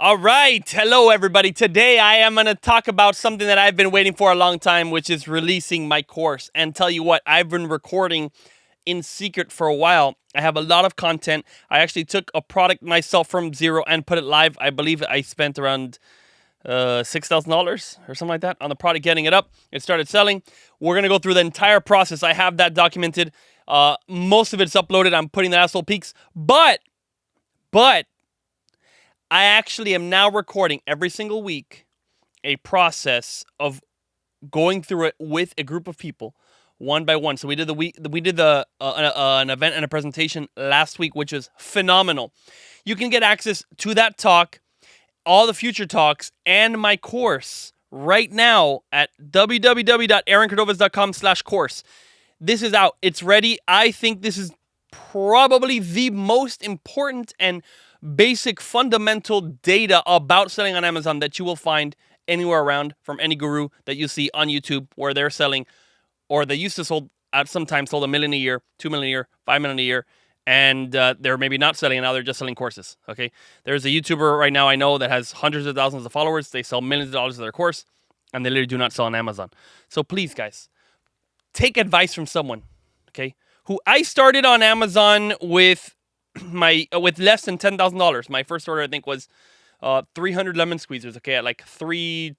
All right. Hello, everybody. Today I am going to talk about something that I've been waiting for a long time, which is releasing my course. And tell you what, I've been recording in secret for a while. I have a lot of content. I actually took a product myself from zero and put it live. I believe I spent around $6,000 or something like that on the product, getting it up. It started selling. We're going to go through the entire process. I have that documented. Most of it's uploaded. I'm putting the asshole peaks. But I actually am now recording every single week a process of going through it with a group of people, one by one. So we did an event and a presentation last week, which was phenomenal. You can get access to that talk, all the future talks, and my course right now at www.aaroncordovez.com/course. This is out. It's ready. I think this is probably the most important and basic fundamental data about selling on Amazon that you will find anywhere around from any guru that you see on YouTube where they're selling, or they used to sold at sometimes sold $1 million a year, $2 million a year, $5 million a year, and they're maybe not selling, and now they're just selling courses. Okay, there's a YouTuber right now I know that has hundreds of thousands of followers. They sell millions of dollars of their course, and they literally do not sell on Amazon. So please, guys, take advice from someone. Okay, who I started on Amazon with with less than $10,000. My first order, I think, was 300 lemon squeezers. Okay, at like $330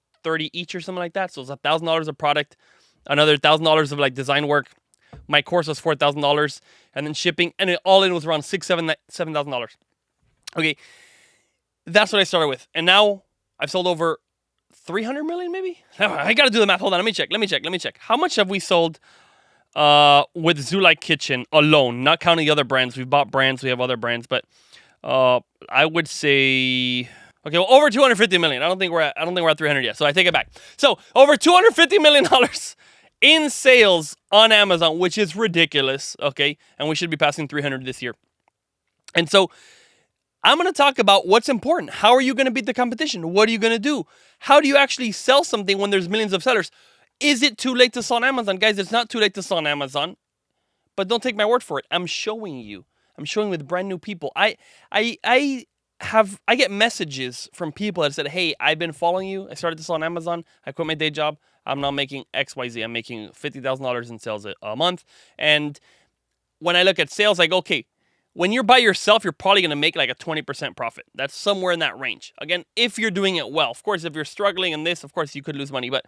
each or something like that. So it's $1,000 of product, another $1,000 of like design work. My course was $4,000, and then shipping, and it all in was around $7,000. Okay, that's what I started with, and now I've sold over 300 million, maybe. I got to do the math. Hold on, let me check. How much have we sold with Zulai Kitchen alone, not counting the other brands? We've bought brands, we have other brands, but I would say, okay, well, over 250 million. I don't think we're at 300 yet, so I take it back. So over $250 million in sales on Amazon, which is ridiculous. Okay, and we should be passing 300 this year. And so I'm going to talk about what's important. How are you going to beat the competition? What are you going to do? How do you actually sell something when there's millions of sellers? Is it too late to sell on Amazon? Guys, it's not too late to sell on Amazon. But don't take my word for it. I'm showing you. I'm showing with brand new people. I get messages from people that said, "Hey, I've been following you. I started to sell on Amazon. I quit my day job. I'm now making XYZ. I'm making $50,000 in sales a month." And when I look at sales, I go, okay, when you're by yourself, you're probably going to make like a 20% profit. That's somewhere in that range. Again, if you're doing it well. Of course, if you're struggling in this, of course, you could lose money. But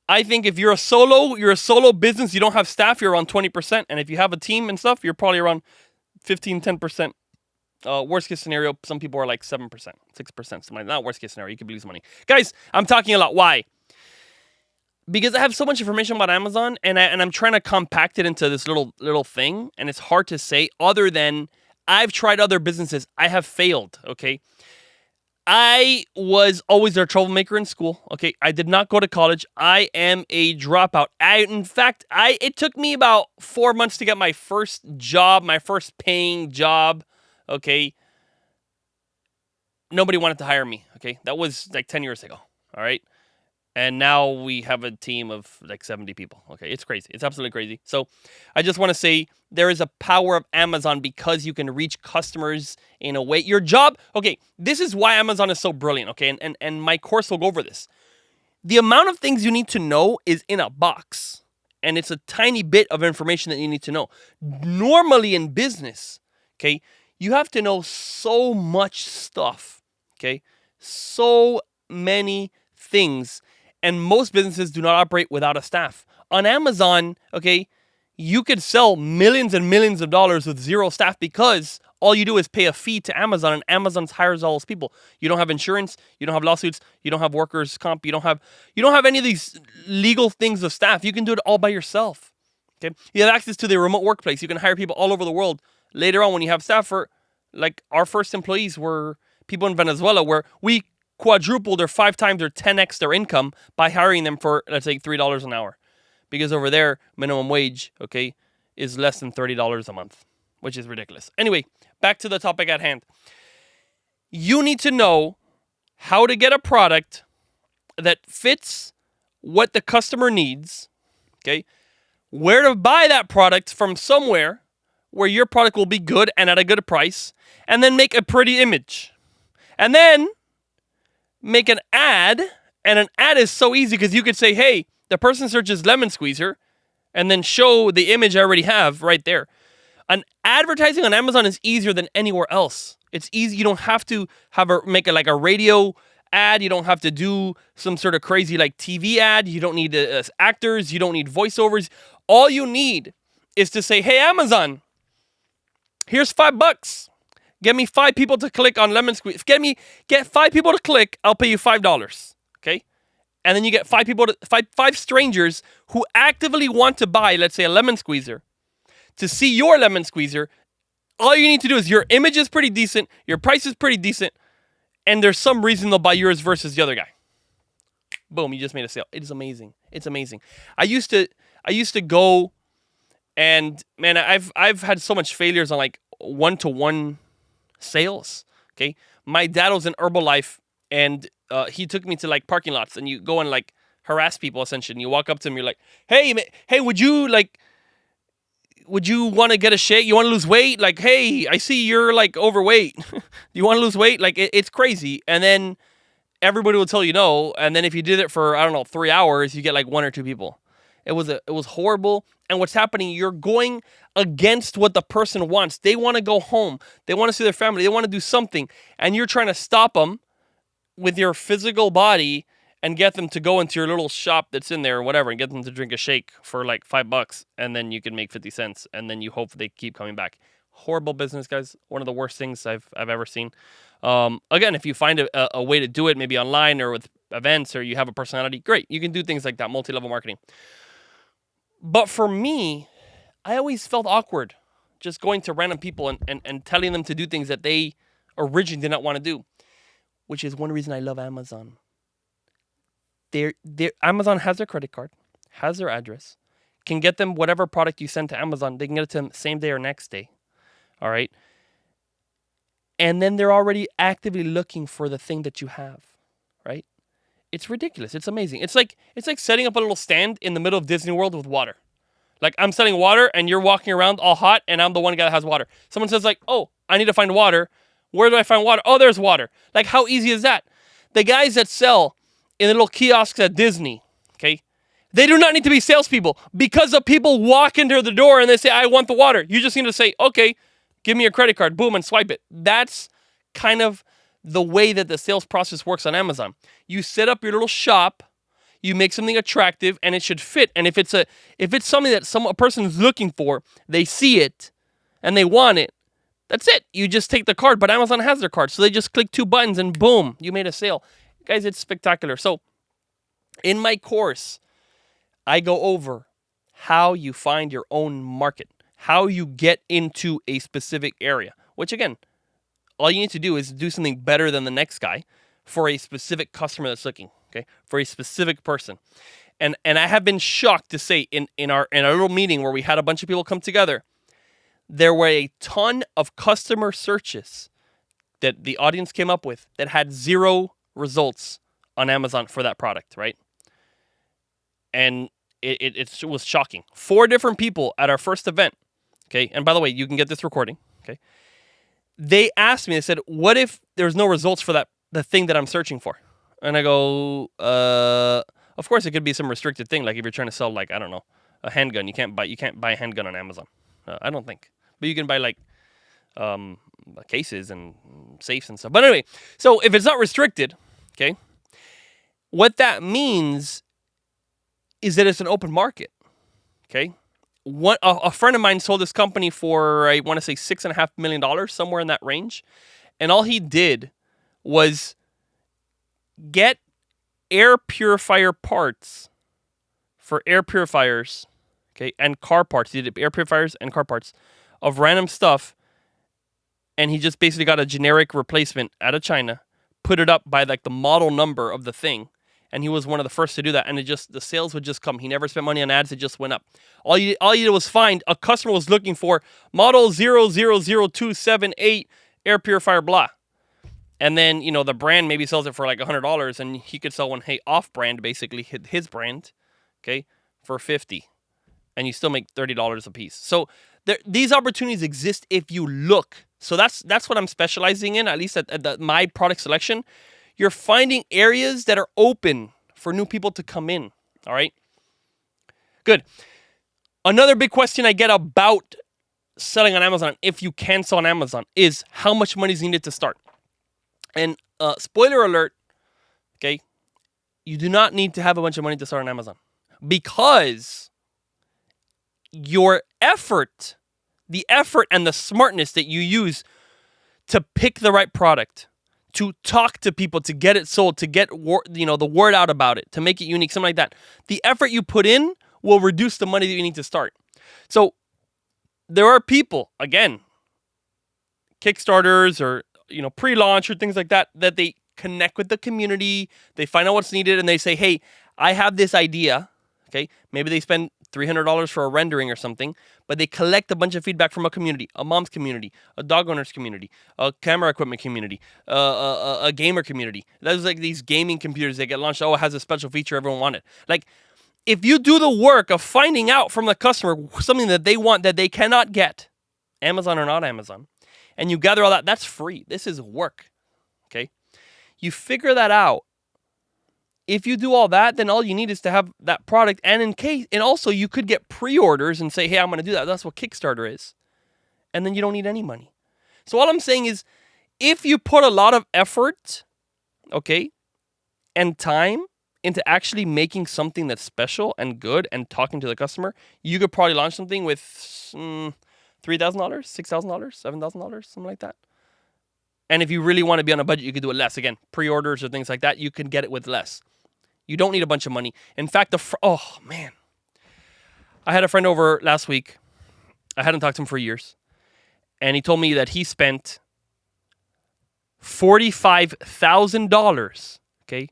I think if you're a solo business, you don't have staff, you're around 20%. And if you have a team and stuff, you're probably around 15, 10%. Worst case scenario, some people are like 7%, 6%, something like that. Not worst case scenario, you could lose money. Guys, I'm talking a lot. Why? Because I have so much information about Amazon, and I'm trying to compact it into this little thing, and it's hard to say other than I've tried other businesses. I have failed, okay? I was always a troublemaker in school, okay? I did not go to college. I am a dropout. It took me about 4 months to get my first job, my first paying job, okay? Nobody wanted to hire me, okay? That was like 10 years ago, all right? And now we have a team of like 70 people. Okay, it's crazy. It's absolutely crazy. So I just want to say there is a power of Amazon because you can reach customers in a way. Your job, okay, this is why Amazon is so brilliant, okay? And my course will go over this. The amount of things you need to know is in a box. And it's a tiny bit of information that you need to know. Normally in business, okay, you have to know so much stuff, okay? So many things. And most businesses do not operate without a staff. On Amazon, okay, you could sell millions and millions of dollars with zero staff because all you do is pay a fee to Amazon, and Amazon hires all those people. You don't have insurance, you don't have lawsuits, you don't have workers' comp, you don't have any of these legal things of staff. You can do it all by yourself. Okay, you have access to the remote workplace. You can hire people all over the world. Later on, when you have staff, for like our first employees were people in Venezuela, where we quadrupled or 5 times or 10x their income by hiring them for, let's say, $3 an hour. Because over there, minimum wage, okay, is less than $30 a month, which is ridiculous. Anyway, back to the topic at hand. You need to know how to get a product that fits what the customer needs, okay, where to buy that product from somewhere where your product will be good and at a good price, and then make a pretty image. And then make an ad, and an ad is so easy because you could say, hey, the person searches lemon squeezer, and then show the image I already have right there. An advertising on Amazon is easier than anywhere else. It's easy. You don't have to make it like a radio ad. You don't have to do some sort of crazy like TV ad. You don't need actors. You don't need voiceovers. All you need is to say, hey, Amazon, here's $5. Get me 5 people to click on lemon squeeze. Get 5 people to click. I'll pay you $5. Okay. And then you get 5 people, five strangers who actively want to buy, let's say, a lemon squeezer. To see your lemon squeezer, all you need to do is your image is pretty decent, your price is pretty decent, and there's some reason they'll buy yours versus the other guy. Boom, you just made a sale. It is amazing. It's amazing. I used to go, and man, I've had so much failures on like one-to-one sales. Okay, my dad was in Herbalife, and he took me to like parking lots, and you go and like harass people essentially. And you walk up to them, you're like, hey, would you want to get a shake? You want to lose weight? Like, hey, I see you're like overweight. Do you want to lose weight? Like, it's crazy. And then everybody will tell you no. And then if you did it for, I don't know, 3 hours, you get like 1 or 2 people. It was horrible. And what's happening, you're going against what the person wants. They want to go home. They want to see their family. They want to do something. And you're trying to stop them with your physical body and get them to go into your little shop that's in there or whatever and get them to drink a shake for like $5, and then you can make 50 cents, and then you hope they keep coming back. Horrible business, guys. One of the worst things I've ever seen. Again, if you find a way to do it, maybe online or with events, or you have a personality, great. You can do things like that, multi-level marketing. But for me, I always felt awkward just going to random people and telling them to do things that they originally did not want to do, which is one reason I love Amazon. Amazon has their credit card, has their address, can get them whatever product you send to Amazon. They can get it to them same day or next day. All right. And then they're already actively looking for the thing that you have. Right. It's ridiculous. It's amazing. It's like setting up a little stand in the middle of Disney World with water. Like, I'm selling water and you're walking around all hot and I'm the one guy that has water. Someone says like, oh, I need to find water. Where do I find water? Oh, there's water. Like, how easy is that? The guys that sell in the little kiosks at Disney, okay, they do not need to be salespeople, because the people walk into the door and they say, I want the water. You just need to say, okay, give me your credit card, boom, and swipe it. That's kind of the way that the sales process works on Amazon. You set up your little shop, you make something attractive, and it should fit. And if it's something that a person is looking for, they see it and they want it, that's it. You just take the card, but Amazon has their card. So they just click 2 buttons and boom, you made a sale. Guys, it's spectacular. So in my course, I go over how you find your own market, how you get into a specific area, which again, all you need to do is do something better than the next guy for a specific customer that's looking, okay, for a specific person. And I have been shocked to say in our little meeting where we had a bunch of people come together, there were a ton of customer searches that the audience came up with that had 0 results on Amazon for that product, right? And it was shocking. 4 different people at our first event, okay? And by the way, you can get this recording, okay? They asked me, they said, what if there's no results for the thing that I'm searching for? And I go, of course it could be some restricted thing, like if you're trying to sell, like, I don't know, a handgun. You can't buy a handgun on Amazon. I don't think. But you can buy like cases and safes and stuff. But anyway, so if it's not restricted, okay, what that means is that it's an open market, okay? A friend of mine sold this company for, I want to say $6.5 million, somewhere in that range. And all he did was get air purifier parts for air purifiers, okay, and car parts. He did air purifiers and car parts of random stuff. And he just basically got a generic replacement out of China, put it up by like the model number of the thing. And he was one of the first to do that. And the sales would just come. He never spent money on ads. It just went up. All you did was find a customer was looking for model 000278 air purifier blah. And then, the brand maybe sells it for like $100, and he could sell one, hey, off-brand, basically his brand, okay, for $50. And you still make $30 a piece. So these opportunities exist if you look. So that's what I'm specializing in, at least at my product selection. You're finding areas that are open for new people to come in. All right? Good. Another big question I get about selling on Amazon, if you can sell on Amazon, is how much money is needed to start. And spoiler alert, okay, you do not need to have a bunch of money to start on Amazon, because your effort, the effort and the smartness that you use to pick the right product, to talk to people, to get it sold, to get the word out about it, to make it unique, something like that, the effort you put in will reduce the money that you need to start. So there are people, again, Kickstarters or pre-launch or things like that, that they connect with the community, they find out what's needed, and they say, hey, I have this idea. Okay, maybe they spend $300 for a rendering or something, but they collect a bunch of feedback from a community, a mom's community, a dog owner's community, a camera equipment community, a gamer community. That's like these gaming computers that get launched. Oh, it has a special feature everyone wanted. Like, if you do the work of finding out from the customer something that they want that they cannot get, Amazon or not Amazon, and you gather all that, that's free. This is work. Okay? You figure that out. If you do all that, then all you need is to have that product. And also you could get pre-orders and say, hey, I'm going to do that. That's what Kickstarter is. And then you don't need any money. So all I'm saying is, if you put a lot of effort, okay, and time into actually making something that's special and good and talking to the customer, you could probably launch something with $3,000, $6,000, $7,000, something like that. And if you really want to be on a budget, you could do it less. Again, pre-orders or things like that, you can get it with less. You don't need a bunch of money. In fact, oh man, I had a friend over last week. I hadn't talked to him for years. And he told me that he spent $45,000, okay,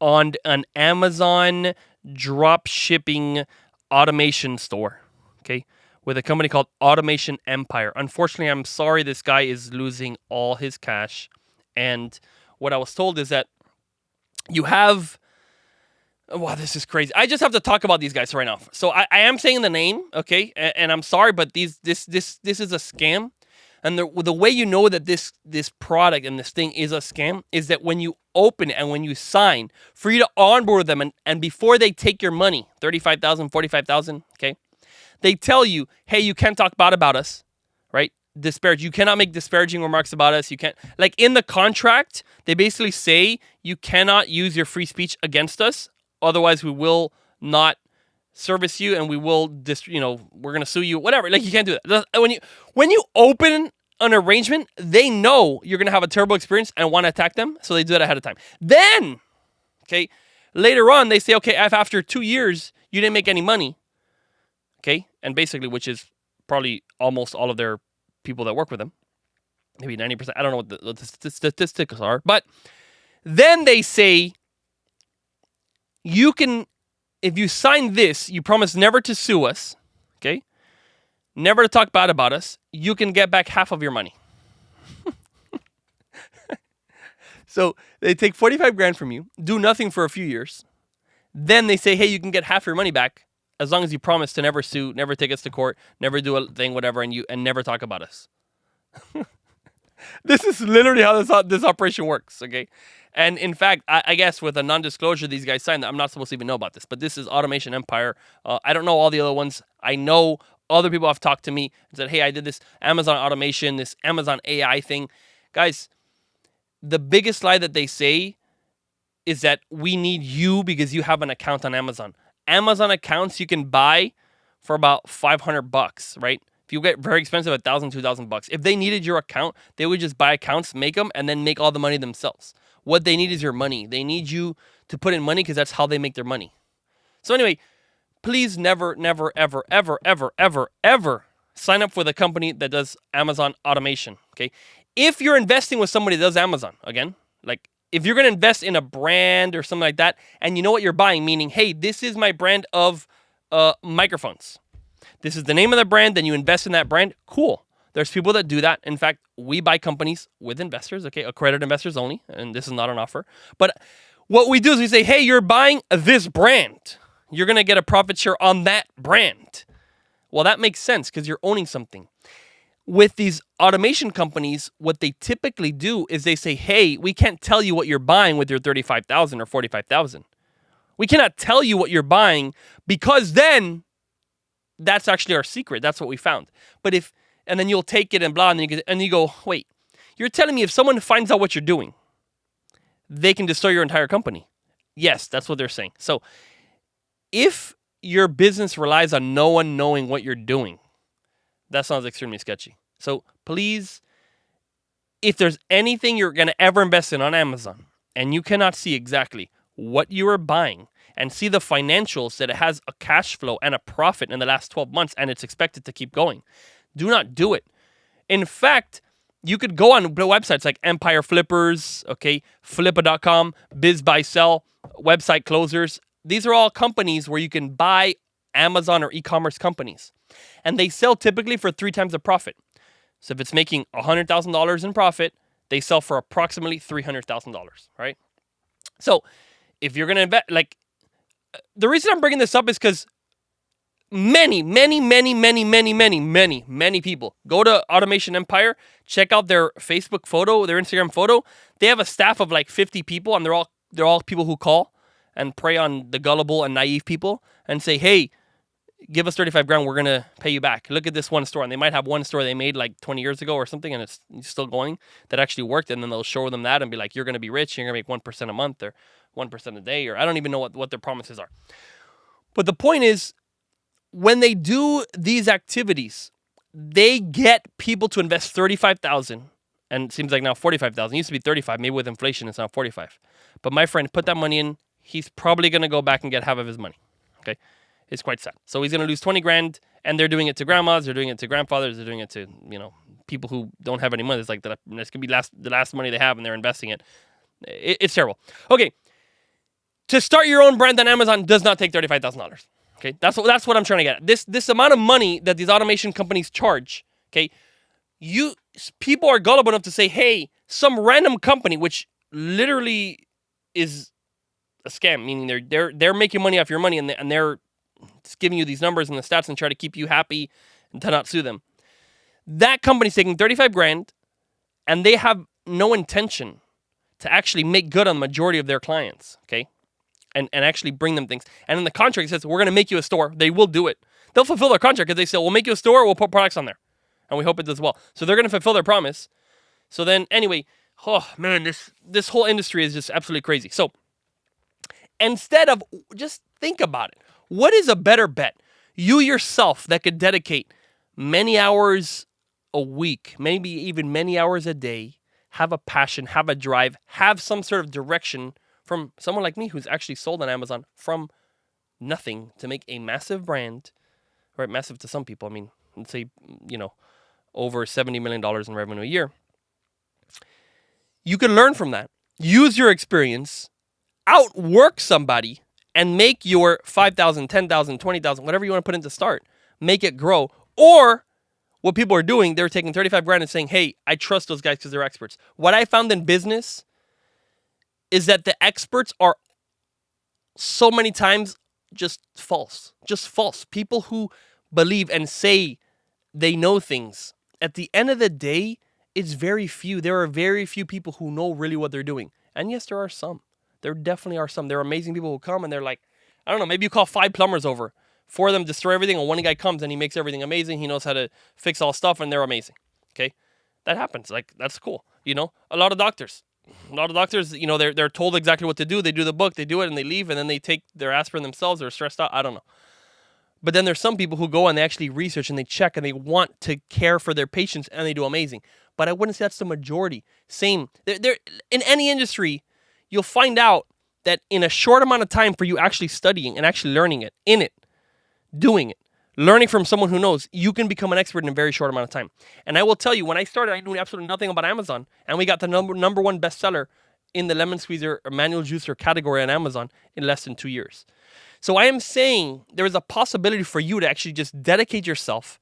on an Amazon drop shipping automation store, okay, with a company called Automation Empire. Unfortunately, I'm sorry, this guy is losing all his cash. And what I was told is that you have... Wow, this is crazy. I just have to talk about these guys right now. So I am saying the name, okay? And I'm sorry, but this is a scam. And the way you know that this product and this thing is a scam is that when you open it and when you sign, for you to onboard them and before they take your money, $35,000, $45,000, okay? They tell you, hey, you can't talk bad about us, right? Disparage. You cannot make disparaging remarks about us. You can't, like in the contract, they basically say you cannot use your free speech against us. Otherwise, we will not service you, and we will we're gonna sue you. Whatever. Like, you can't do that. When you open an arrangement, they know you're gonna have a terrible experience and want to attack them, so they do that ahead of time. Then, okay, later on, they say, okay, if after 2 years you didn't make any money, okay, and basically, which is probably almost all of their people that work with them, maybe 90%. I don't know what the statistics are, but then they say, you can, if you sign this, you promise never to sue us, okay? Never to talk bad about us. You can get back half of your money. So they take 45 grand from you, do nothing for a few years. Then they say, hey, you can get half your money back as long as you promise to never sue, never take us to court, never do a thing, whatever, and never talk about us. This is literally how this operation works, okay? And in fact, I guess with a non-disclosure these guys signed, I'm not supposed to even know about this, but this is Automation Empire. I don't know all the other ones. I know other people have talked to me and said, hey, I did this Amazon automation, this Amazon AI thing. Guys, the biggest lie that they say is that we need you because you have an account on Amazon. Amazon accounts you can buy for about $500, right? If you get very expensive, $1,000, $2,000. If they needed your account, they would just buy accounts, make them, and then make all the money themselves. What they need is your money. They need you to put in money because that's how they make their money. So anyway, please never, never, ever, ever, ever, ever, ever sign up with a company that does Amazon automation, okay? If you're investing with somebody that does Amazon, again, like if you're going to invest in a brand or something like that, and you know what you're buying, meaning, hey, this is my brand of microphones. This is the name of the brand, then you invest in that brand, cool. There's people that do that. In fact, we buy companies with investors, okay, accredited investors only, and this is not an offer. But what we do is we say, hey, you're buying this brand. You're going to get a profit share on that brand. Well, that makes sense because you're owning something. with these automation companies, what they typically do is they say, hey, we can't tell you what you're buying with your 35,000 or 45,000. We cannot tell you what you're buying because then that's actually our secret. That's what we found. And then you'll take it and blah, and you go, wait, you're telling me if someone finds out what you're doing, they can destroy your entire company. Yes, that's what they're saying. So if your business relies on no one knowing what you're doing, that sounds extremely sketchy. So please, if there's anything you're going to ever invest in on Amazon and you cannot see exactly what you are buying and see the financials that it has a cash flow and a profit in the last 12 months and it's expected to keep going, do not do it. In fact, you could go on websites like Empire Flippers, okay, Flippa.com, Biz Buy Sell, Website Closers. These are all companies where you can buy Amazon or e-commerce companies. And they sell typically for 3 times the profit. So if it's making $100,000 in profit, they sell for approximately $300,000, right? So if you're going to invest, like, the reason I'm bringing this up is because many people go to Automation Empire, check out their Facebook photo, their Instagram photo. They have a staff of like 50 people, and they're all people who call and prey on the gullible and naive people and say, hey, give us 35 grand, we're going to pay you back. Look at this one store. And they might have one store they made like 20 years ago or something, and it's still going, that actually worked. And then they'll show them that and be like, you're going to be rich. You're going to make 1% a month or 1% a day, or I don't even know what their promises are. But the point is, when they do these activities, they get people to invest 35,000, and it seems like now 45,000. It used to be 35. Maybe with inflation, it's now 45. But my friend, put that money in. He's probably going to go back and get half of his money. Okay. It's quite sad. So he's going to lose 20 grand, and they're doing it to grandmas, they're doing it to grandfathers, they're doing it to, people who don't have any money. It's like that's going to be the last money they have, and they're investing it. It's terrible. Okay. To start your own brand on Amazon does not take $35,000. Okay. That's what I'm trying to get at. This amount of money that these automation companies charge, okay, people are gullible enough to say, hey, some random company, which literally is a scam, meaning they're making money off your money, and they're just giving you these numbers and the stats and try to keep you happy and to not sue them. That company's taking 35 grand, and they have no intention to actually make good on the majority of their clients, okay? And actually bring them things. And in the contract, it says, we're going to make you a store. They will do it. They'll fulfill their contract because they say, we'll make you a store, we'll put products on there. And we hope it does well. So they're going to fulfill their promise. So then, anyway, oh man, this whole industry is just absolutely crazy. So instead of, just think about it. What is a better bet? You yourself that could dedicate many hours a week, maybe even many hours a day, have a passion, have a drive, have some sort of direction from someone like me who's actually sold on Amazon from nothing to make a massive brand, right? Massive to some people. I mean, let's say, over $70 million in revenue a year. You can learn from that. Use your experience, outwork somebody, and make your 5,000, 10,000, 20,000, whatever you want to put in to start, make it grow. Or what people are doing, they're taking 35 grand and saying, hey, I trust those guys because they're experts. What I found in business is that the experts are so many times just false. People who believe and say they know things. At the end of the day, it's very few. There are very few people who know really what they're doing. And yes, there are some. There definitely are some. There are amazing people who come and they're like, I don't know, maybe you call 5 plumbers over. 4 of them destroy everything, and one guy comes and he makes everything amazing. He knows how to fix all stuff, and they're amazing. Okay? That happens. Like, that's cool. A lot of doctors, they're told exactly what to do. They do the book, they do it, and they leave, and then they take their aspirin themselves. They're stressed out. I don't know. But then there's some people who go and they actually research and they check and they want to care for their patients, and they do amazing. But I wouldn't say that's the majority. Same. They're in any industry, you'll find out that in a short amount of time for you actually studying and actually learning it, doing it, learning from someone who knows, you can become an expert in a very short amount of time. And I will tell you, when I started, I knew absolutely nothing about Amazon. And we got the number one bestseller in the lemon squeezer or manual juicer category on Amazon in less than 2 years. So I am saying there is a possibility for you to actually just dedicate yourself,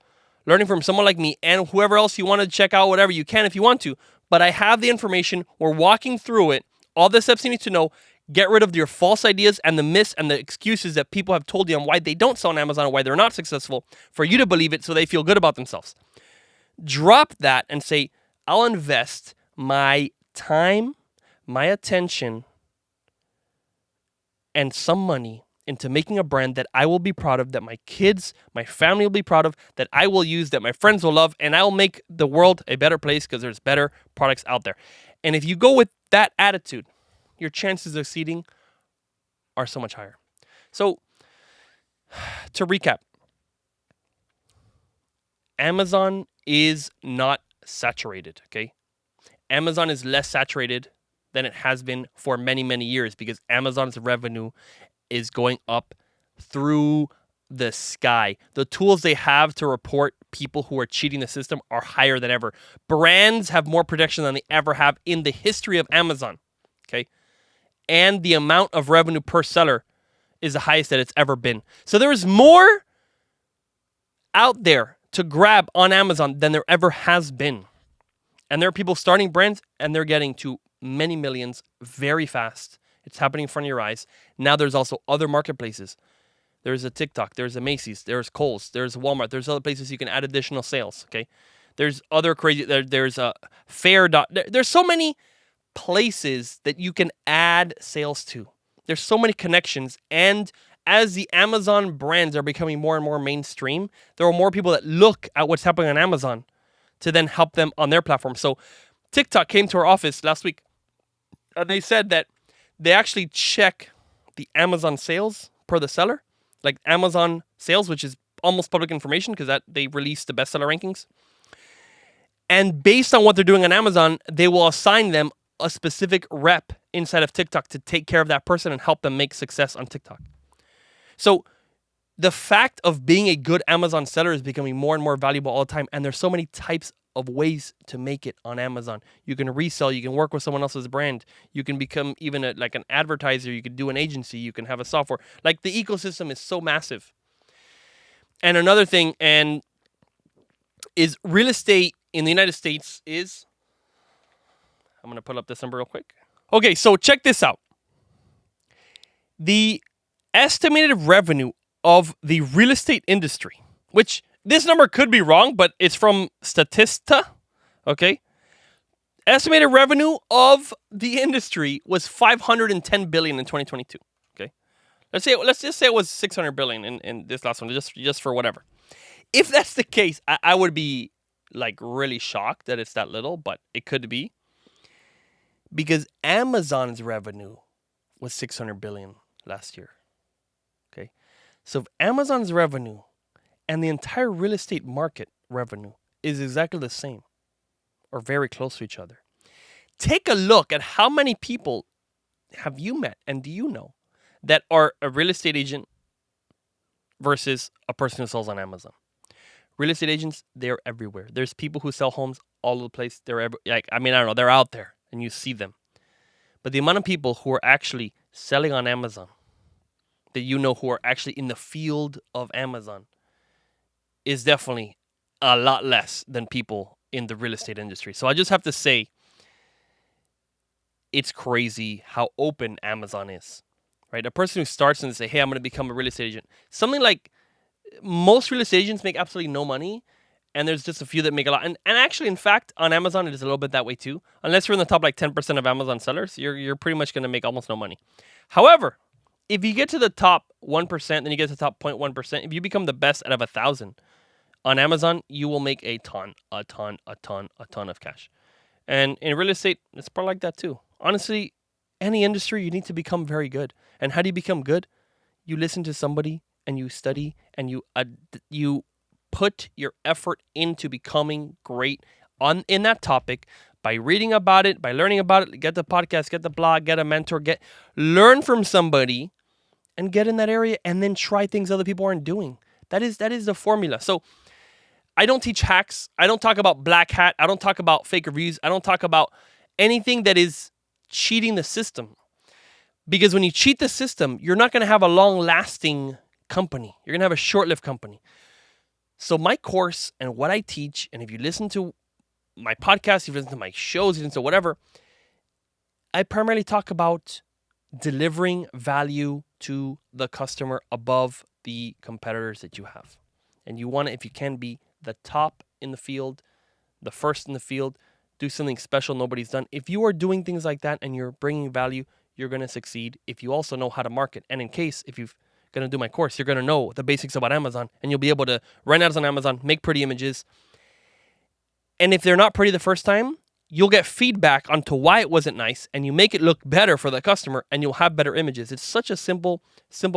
learning from someone like me and whoever else you want to check out, whatever you can if you want to. But I have the information. We're walking through it. All the steps you need to know. Get rid of your false ideas and the myths and the excuses that people have told you on why they don't sell on Amazon or why they're not successful, for you to believe it so they feel good about themselves. Drop that and say, I'll invest my time, my attention, and some money into making a brand that I will be proud of, that my kids, my family will be proud of, that I will use, that my friends will love, and I will make the world a better place because there's better products out there. And if you go with that attitude, your chances of succeeding are so much higher. So, to recap, Amazon is not saturated, okay? Amazon is less saturated than it has been for many, many years because Amazon's revenue is going up through the sky. The tools they have to report people who are cheating the system are higher than ever. Brands have more protection than they ever have in the history of Amazon, okay? And the amount of revenue per seller is the highest that it's ever been. So there is more out there to grab on Amazon than there ever has been. And there are people starting brands and they're getting to many millions very fast. It's happening in front of your eyes. Now there's also other marketplaces. There's a TikTok, there's a Macy's, there's Kohl's, there's Walmart, there's other places you can add additional sales, okay? There's other crazy, there's a Fair. There's so many places that you can add sales to. There's so many connections. And as the Amazon brands are becoming more and more mainstream, there are more people that look at what's happening on Amazon to then help them on their platform. So TikTok came to our office last week and they said that they actually check the Amazon sales per the seller, like Amazon sales, which is almost public information because that they release the bestseller rankings. And based on what they're doing on Amazon, they will assign them a specific rep inside of TikTok to take care of that person and help them make success on TikTok. So the fact of being a good Amazon seller is becoming more and more valuable all the time. And there's so many types of ways to make it on Amazon. You can resell, you can work with someone else's brand, you can become even like an advertiser, you could do an agency, you can have a software. Like the ecosystem is so massive. And another thing is real estate in the United States is, I'm going to pull up this number real quick. Okay, so check this out. The estimated revenue of the real estate industry, which this number could be wrong, but it's from Statista, okay? Estimated revenue of the industry was $510 billion in 2022, okay? Let's just say it was $600 billion in this last one, just for whatever. If that's the case, I would be like really shocked that it's that little, but it could be. Because Amazon's revenue was $600 billion last year, okay? So if Amazon's revenue and the entire real estate market revenue is exactly the same or very close to each other, take a look at how many people have you met and do you know that are a real estate agent versus a person who sells on Amazon. Real estate agents, they're everywhere. There's people who sell homes all over the place. They're I don't know, they're out there and you see them. But the amount of people who are actually selling on Amazon, that you know who are actually in the field of Amazon, is definitely a lot less than people in the real estate industry. So I just have to say, it's crazy how open Amazon is, right? A person who starts and say, hey, I'm going to become a real estate agent. Something like most real estate agents make absolutely no money. And there's just a few that make a lot. And actually, in fact, on Amazon, it is a little bit that way too. Unless you're in the top like 10% of Amazon sellers, you're pretty much going to make almost no money. However, if you get to the top 1%, then you get to the top 0.1%. If you become the best out of 1,000 on Amazon, you will make a ton of cash. And in real estate, it's probably like that too. Honestly, any industry, you need to become very good. And how do you become good? You listen to somebody and you study and you put your effort into becoming great in that topic by reading about it, by learning about it. Get the podcast, get the blog, get a mentor, learn from somebody and get in that area and then try things other people aren't doing. That is the formula. So I don't teach hacks. I don't talk about black hat. I don't talk about fake reviews. I don't talk about anything that is cheating the system. Because when you cheat the system, you're not going to have a long-lasting company. You're going to have a short-lived company. So my course and what I teach, and if you listen to my podcast, if you listen to my shows, if you listen to whatever, I primarily talk about delivering value to the customer above the competitors that you have. And you want to, if you can, be the top in the field the first in the field, do something special nobody's done. If you are doing things like that and you're bringing value, you're going to succeed. If you also know how to market, and in case, if you're going to do my course, you're going to know the basics about Amazon, and you'll be able to run ads on Amazon, make pretty images. And if they're not pretty the first time, you'll get feedback onto why it wasn't nice, and you make it look better for the customer, and you'll have better images. It's such a simple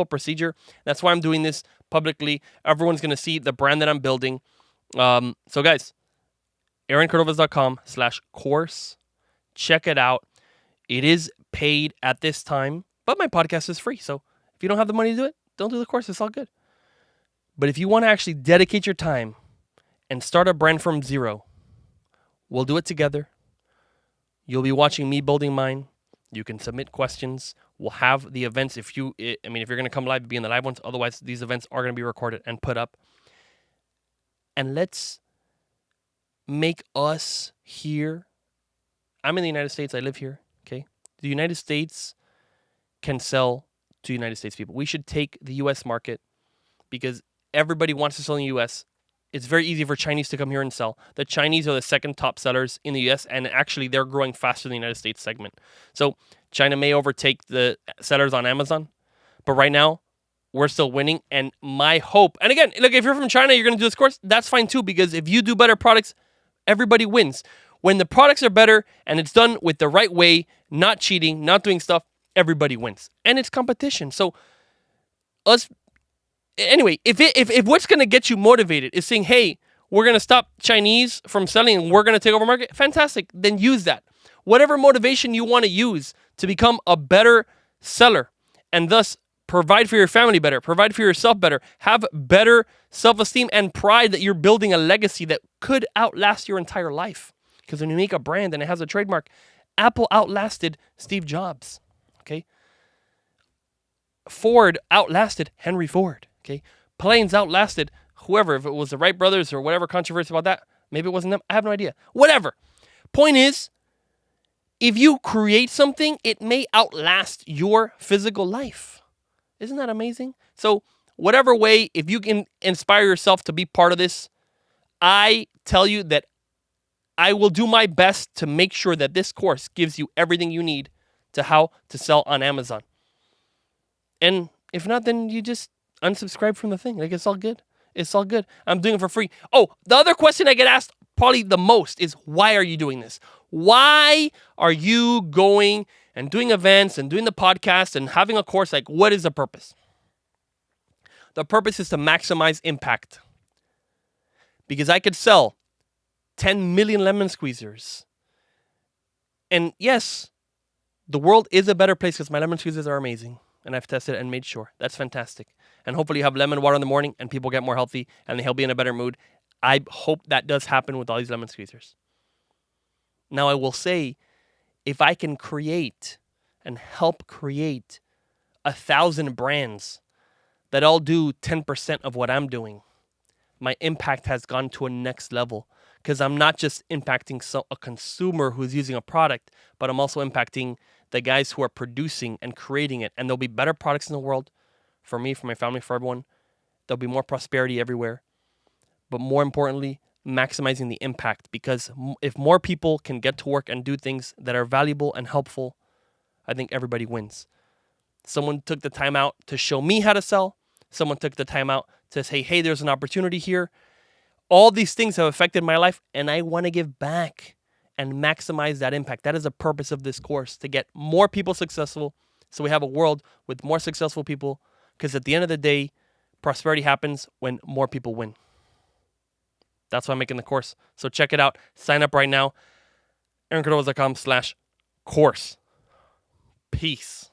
procedure. That's why I'm doing this publicly. Everyone's going to see the brand that I'm building. So guys, aaroncordovez.com/course. Check it out. It is paid at this time, but my podcast is free. So if you don't have the money to do it, don't do the course. It's all good. But if you want to actually dedicate your time and start a brand from zero, we'll do it together. You'll be watching me building mine. You can submit questions. We'll have the events. If you're going to come live, be in the live ones. Otherwise, these events are going to be recorded and put up. And let's make us here. I'm in the United States. I live here. Okay. The United States can sell to United States people. We should take the U.S. market because everybody wants to sell in the U.S. It's very easy for Chinese to come here and sell. The Chinese are the second top sellers in the U.S., and actually they're growing faster than the United States segment. So China may overtake the sellers on Amazon, but right now we're still winning. And my hope, and again, look, if you're from China, you're going to do this course, that's fine too, because if you do better products, everybody wins. When the products are better and it's done with the right way, not cheating, not doing stuff, everybody wins. And it's competition. So anyway, if what's going to get you motivated is saying, hey, we're going to stop Chinese from selling and we're going to take over market, fantastic. Then use that. Whatever motivation you want to use to become a better seller and thus provide for your family better, provide for yourself better, have better self-esteem and pride that you're building a legacy that could outlast your entire life. Because when you make a brand and it has a trademark, Apple outlasted Steve Jobs. Okay. Ford outlasted Henry Ford. Okay. Planes outlasted whoever, if it was the Wright brothers or whatever controversy about that. Maybe it wasn't them. I have no idea. Whatever. Point is, if you create something, it may outlast your physical life. Isn't that amazing? So whatever way, if you can inspire yourself to be part of this, I tell you that I will do my best to make sure that this course gives you everything you need to how to sell on Amazon. And if not, then you just unsubscribe from the thing. Like, it's all good. It's all good. I'm doing it for free. Oh, the other question I get asked probably the most is, why are you doing this? Why are you going and doing events and doing the podcast and having a course? Like, what is the purpose? The purpose is to maximize impact. Because I could sell 10 million lemon squeezers. And yes, the world is a better place because my lemon squeezers are amazing. And I've tested it and made sure. That's fantastic. And hopefully you have lemon water in the morning and people get more healthy and they'll be in a better mood. I hope that does happen with all these lemon squeezers. Now I will say, if I can create and help create 1,000 brands that all do 10% of what I'm doing, my impact has gone to a next level. Because I'm not just impacting a consumer who's using a product, but I'm also impacting the guys who are producing and creating it. And there'll be better products in the world for me, for my family, for everyone. There'll be more prosperity everywhere. But more importantly, maximizing the impact. Because if more people can get to work and do things that are valuable and helpful, I think everybody wins. Someone took the time out to show me how to sell. Someone took the time out to say, hey, there's an opportunity here. All these things have affected my life, and I want to give back and maximize that impact. That is the purpose of this course, to get more people successful so we have a world with more successful people, because at the end of the day, prosperity happens when more people win. That's why I'm making the course. So check it out. Sign up right now. aaroncordovez.com/course. Peace.